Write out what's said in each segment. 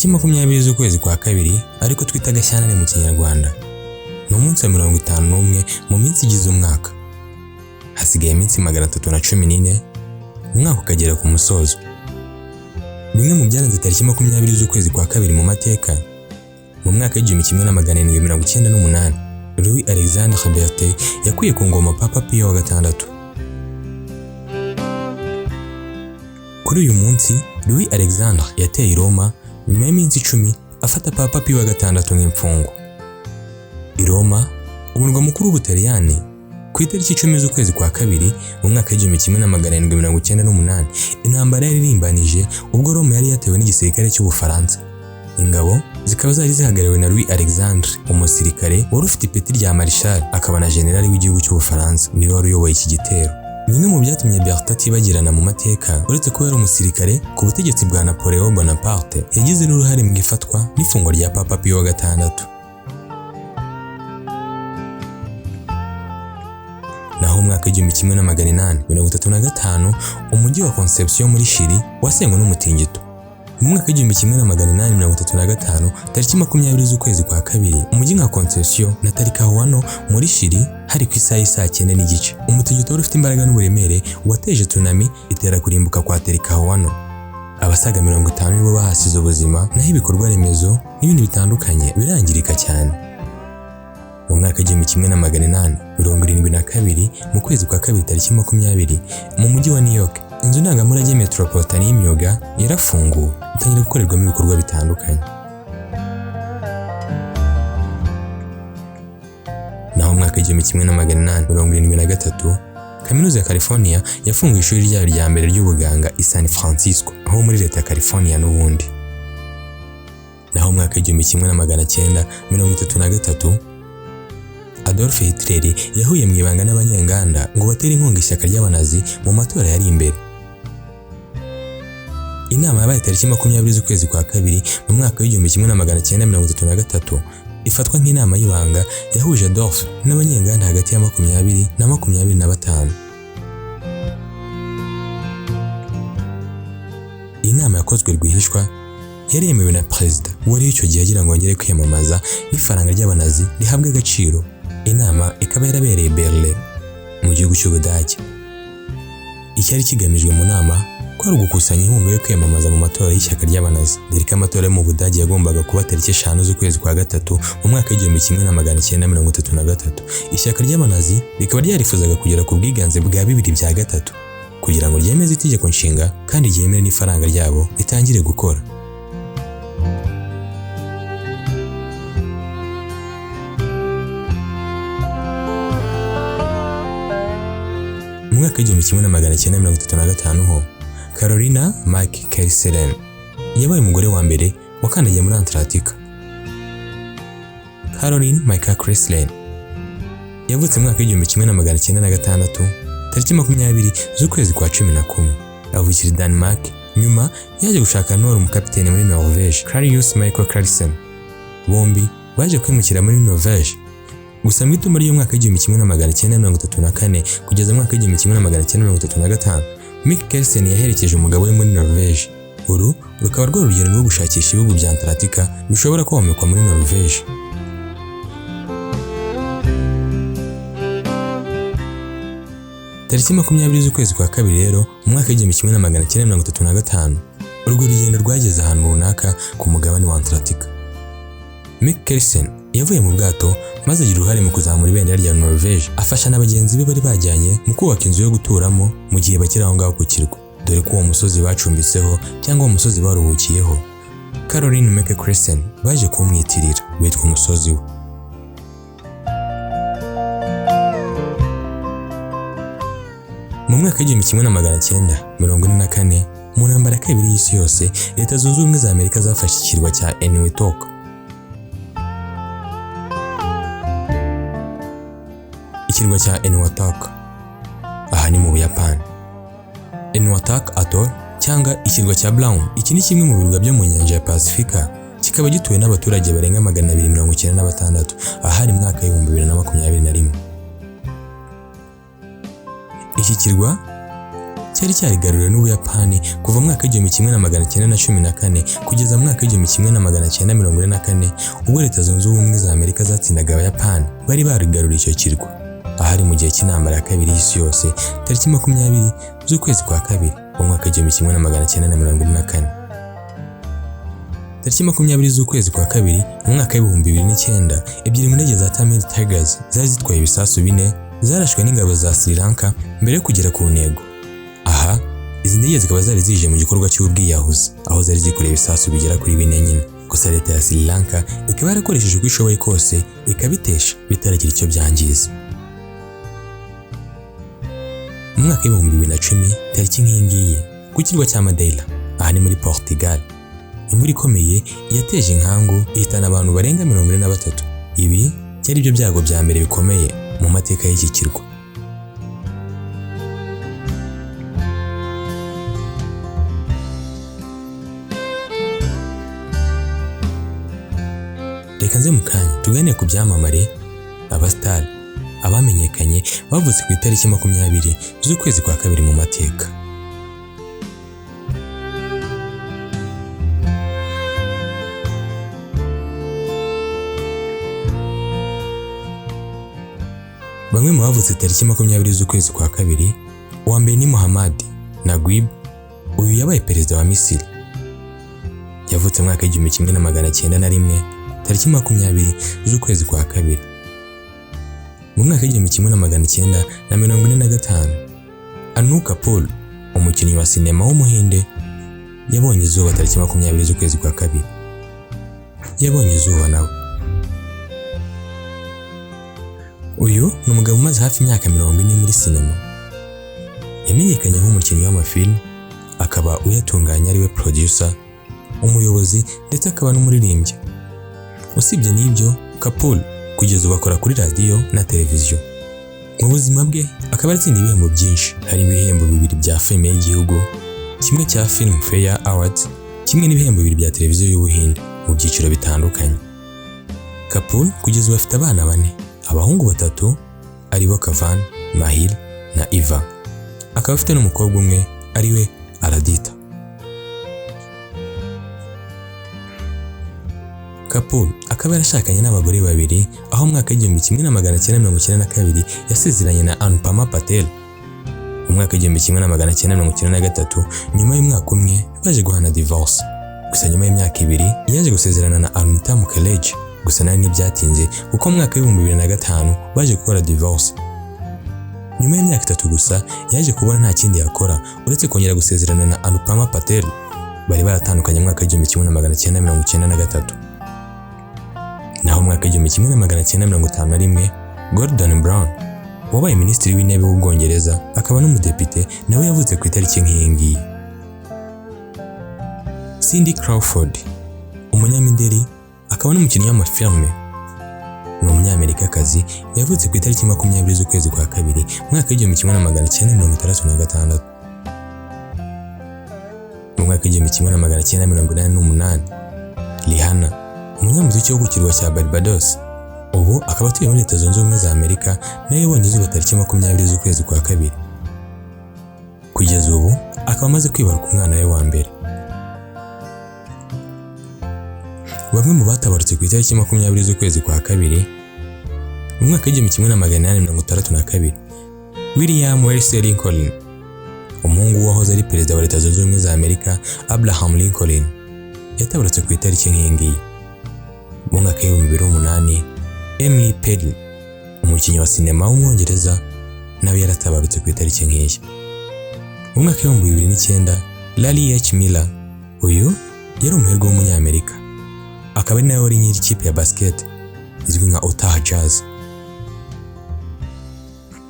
tariki 20 z'ukwezi kwa kabiri ariko twita Gashyantare mu Kinyarwanda ni umunsi wa 51 mu minsi igize umwaka. Hasigaye iminsi 314 umwaka ukagera ku musozo. Bimwe mu byaranze tariki 20 z'ukwezi kwa kabiri mu mateka mu mwaka w'1798 Louis Alexandre Bertin yakuye ku ngoma Papa Pio wa gatandatu. Kuri uyu munsi Louis Alexandre yateye Roma nyuma y'iminsi 10 afata Papa Pio wa gatandatu nk'imfungwa. I Roma, umurwa mukuru w'Ubutaliyani, ku itariki 10 z'ukwezi kwa kabiri mu mwaka w'1798 intambara yaririmbanije ubwo Roma yari yatewe n'igisirikare cy'Ubufaransa. Ingabo zikaba zari zihagarariwe na Louis Alexandre, umusirikare wari ufite ipeti rya Marshal akaba na generali w'igihugu cy'Ubufaransa, niwe wari uyoboye iki gitero. Bimwe mu byatumye Bertin atibagirana mu mateka uretse ko yari umusirikare ku butegetsi bwa Napoleon Bonaparte, yagize n'uruhare mu ifatwa n'ifungwa rya Papa Pio wa gatandatu. Naho umwaka w'1835 umujyi wa Concepción muri Chili wasenywe n'umutingito. Mu mwaka w'1835 tariki 20 z'ukwezi kwa kabiri umujyi nka Concepción na Talcahuano muri Chili hari ku isaha saa 9 n'igice. Umutingito wari ufite imbaraga n'uburemere wateje tsunami itera kurimbuka kwa Talcahuano. Abasaga 50 nibo bahasize ubuzima naho ibikorwa remezo n'ibindi bitandukanye birangirika cyane. Mu mwaka w'1872 mu kwezi kwa kabiri tariki 20 mu mujyi wa New York inzu ndangamurage Metropolitan y'imyuga yarafunguwe itangira gukorerwamo ibikorwa bitandukanye. Naho mu mwaka w'1873 Kaminuza ya California yafunguye ishuri ryayo rya mbere ry'ubuganga i San Francisco aho muri leta ya California n'ubundi. Naho mu mwaka w'1933 Adolf Hitler yahuye mu ibanga n'abanyenganda ngo batere inkunga ishyaka ry'abanazi mu matora yari imbere. Inama yabaye tariki 20 z'ukwezi kwa kabiri mu mwaka w'1933 ifatwa nk'inama y'ibanga yahuje Adolf n'abanyenganda hagati ya 20 na 25. Inama yakozwe rwihishwa yari yemewe na perezida wari icyo gihe agira ngo yongere kwiyamamaza n'ifaranga ry'abanazi rihabwa agaciro. Inama ikaba yarabereye Berlin mu gihugu cy'Ubudage. Icyari kigamijwe mu nama kwari ugukusanya inkunga yo kwiyamamaza mu matora y'ishyaka ry'abanazi. Dore ko amatora yo mu Budage yagombaga kuba tariki 5 z'ukwezi kwa gatatu mu mwaka w'1933. Ishyaka ry'abanazi rikaba ryarifuzaga kugera ku bwiganze bwa 2/3 kugira ngo ryemeze itegeko nshinga kandi ryemere n'ifaranga ryabo ritangire gukora. Mu mwaka w'1935 ho Carolina McKerselin yabaye umugore wa mbere wakandagiye muri Antarctica. Caroline McKerselin yavutse mu mwaka w'1906 tariki 20 z'ukwezi kwa 11 avukira Denmark. Nyuma yaje gushaka umukapiteni muri Norvège Clarius Michael Carlsen. Bombi baje kwimukira muri Norvège. Gusa mu itumba ry'umwaka w'1934 kugeza mu mwaka w'1935 Mikkelsen yaherekeje umugabo we muri Norvège. Uru rukaba rwo rugendo rwo gushakisha ibihugu bya Antarctica bishobora komekwa muri Norvège. Tariki 20 z'ukwezi kwa kabiri rero mu mwaka w'1935 urwo rugendo rwageze ahantu runaka ku mugabane wa Antarctica. Mikkelsen yavuye mu bwato maze agira uruhare mu kuzamura ibendera rya Norvège, afasha n'abagenzi be bari bajyanye mu kubaka inzu yo guturamo mu gihe bakiri aho ngaho ku kirwa, dore ko uwo musozi bacumbitseho cyangwa uwo musozi baruhukiyeho Caroline McKerselin baje kumwitirira witwa umusozi we. Mu mwaka w'1944 mu ntambara ya kabiri y'isi yose Leta Zunze Ubumwe za Amerika zafashe ikirwa cya Eniwetok. Ikirwa cya Eniwetok aha ni mu Buyapani. Eniwetok Atoll cyangwa ikirwa cya Brown, iki ni kimwe mu birwa byo mu nyanja ya Pasifika, kikaba gituwe n'abaturage barenga 296 ahari mu mwaka w'2021. Iki kirwa cyari cyarigaruriwe n'Ubuyapani kuva mu mwaka w'igihumbi kimwe na magana cyenda na cumi na kane kugeza mu mwaka w'igihumbi kimwe na magana cyenda mirongo ine na kane ubwo Leta Zunze Ubumwe za Amerika zatsindaga Abayapani bari barigaruriye icyo kirwa. Ahari mu gihe cy'intambara ya kabiri y'isi yose tariki 20 z'ukwezi kwa kabiri mu mwaka w'igihumbi kimwe na magana cyenda na mirongo ine na kane. Tariki 20 z'ukwezi kwa kabiri mu mwaka w'ibihumbi 2009 ebyiri mu ndege za Tamil Tigers zari zitwaye ibisasu 4 zarashwe n'ingabo za Sri Lanka mbere yo kugera ku ntego. Aha izi ndege zikaba zari zije mu gikorwa cy'ubwiyahuzi aho zari zikoreye ibisasu bigera kuri 4 nyine. Gusa Leta ya Sri Lanka ikaba yarakoresheje uko ishoboye kose ikabitesha bitaragira icyo byangiza. Mu mwaka w'ibihumbi 2010 tariki nk'iyi ngiyi ku kirwa cya Madeira aha ni muri Portugal, imvura ikomeye yateje inkangu ihitana abantu barenga 43. Ibi byari byo byago bya mbere bikomeye mu mateka y'iki kirwa. Reka nze mu kanya tuganire ku byamamare, abastar, abamenyekanye bavutse ku itariki 20 z'ukwezi kwa kabiri mu mateka. Bamwe mu bavutse tariki 20 z'ukwezi kwa kabiri, uwa mbere ni Muhammad Naguib. Uyu yabaye perezida wa Misiri. Yavutse mu mwaka w'igihumbi kimwe na magana cyenda na rimwe tariki 20 z'ukwezi kwa kabiri. Mu mwaka w'igihumbi kimwe na magana cyenda na mirongo ine na gatanu, Anu Kapoor, umukinnyi wa sinema w'umuhinde, yabonye izuba tariki 20 z'ukwezi kwa kabiri. Yabonye izuba nawe. Uyu ni umugabo umaze hafi imyaka 40 muri sinema. Yamenyekanye nk'umukinnyi w'amafilm, akaba uyatunganya ariwe producer, umuyobozi ndetse akaba n'umuririmbyi. Usibye n'ibyo, Kapoor kugeza ubu akora kuri radio na televiziyo. Mu buzima bwe akaba aratsinda ibihembo byinshi, hari ibihembo 2 bya filime y'igihugu, kimwe cya Filmfare Awards, kimwe n'ibihembo 2 bya televiziyo y'Ubuhinde mu byiciro bitandukanye. Kapoor kugeza ubu afite abana 4, abahungu 3 aribo Kavan, Mahil na Iva. Akaba afite n'umukobwa umwe ariwe Aradita. Kapoor akaba yarashakanye n'abagore 2 aho mu mwaka w'igihumbi kimwe na magana cyenda mirongo icyenda na kabiri yasezeranye na Anupama Patel. Mu mwaka w'igihumbi kimwe na magana cyenda mirongo icyenda na gatatu nyuma y'umwaka umwe baje guhana divorce. Gusa nyuma y'imyaka 2 yaje gusezerana na Arunita Mukherjee. Gusa nawe ntibyatinze kuko mu mwaka w'ibihumbi 2005 baje gukora divorce. Nyuma y'imyaka 3 gusa yaje kubona nta kindi yakora uretse kongera gusezerana na Anupama Patel. Bari baratandukanye mu mwaka w'igihumbi kimwe na magana cyenda mirongo icyenda na gatatu. Naho mu mwaka w'igihumbi kimwe na magana cyenda mirongo itanu na rimwe, Gordon Brown wabaye minisitiri w'intebe w'Ubwongereza akaba n'umudepite nawe yavutse ku itariki nk'iyi ngiyi. Cindy Crawford, umunyamideli akaba n'umukinnyi w'amafilme, ni umunyamerikakazi, yavutse ku itariki 20 z'ukwezi kwa kabiri mu mwaka w'igihumbi kimwe na magana cyenda mirongo itandatu na gatandatu. Mu mwaka w'igihumbi kimwe na magana cyenda mirongo inani n'umunani, Rihanna, umunyamuziki wo ku kirwa cya Barbados, ubu akaba atuye muri Leta Zunze Ubumwe za Amerika, nawe yabonye izuba tariki 20 z'ukwezi kwa kabiri. Kugeza ubu akaba amaze kwibaruka umwana we wa mbere. Bamwe mu batabarutse ku itariki 20 z'ukwezi kwa kabiri mu mwaka w'igihumbi kimwe na magana inani mirongo itandatu na kabiri, William Wesley Lincoln, umuhungu wahoze ari perezida wa Leta Zunze Ubumwe za Amerika Abraham Lincoln, yatabarutse ku itariki nk'iyi ngiyi. Mu mwaka w'ibihumbi 2008, Emily Perry, umukinnyi wa sinema w'umwongereza, nawe yaratabarutse ku itariki nk'iyi. Mu mwaka w'ibihumbi 2009, Larry H. Miller, uyu yari umuherwe w'umunyamerika, akaba ari nawe wari nyiri ikipe ya basket izwi nka Utah Jazz.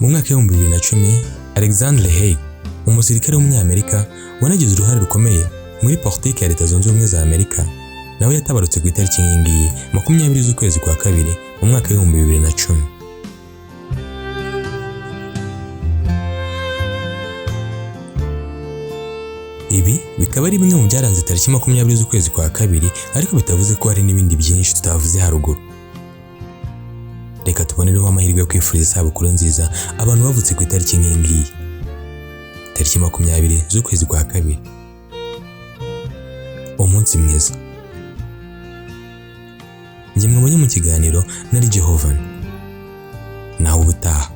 Mu mwaka w'ibihumbi 2010, Alexander Haig, umusirikare w'umunyamerika wanagize uruhare rukomeye muri politiki ya Leta Zunze Ubumwe za Amerika, nawe yatabarutse ku itariki nk'iyi ngiyi 20 z'ukwezi kwa kabiri mu mwaka w'ibihumbi 2010. Ibi bikaba ari bimwe mu byaranze tariki 20 z'ukwezi kwa kabiri, ariko bitavuze ko hari n'ibindi byinshi tutavuze haruguru. Reka tubonereho amahirwe yo kwifuriza isabukuru nziza abantu bavutse ku itariki nk'iyi ngiyi. tariki 20 z'ukwezi kwa kabiri. Umunsi mwiza. Njye mwabonye mu kiganiro nari Jehovan. Nawe ubutaha.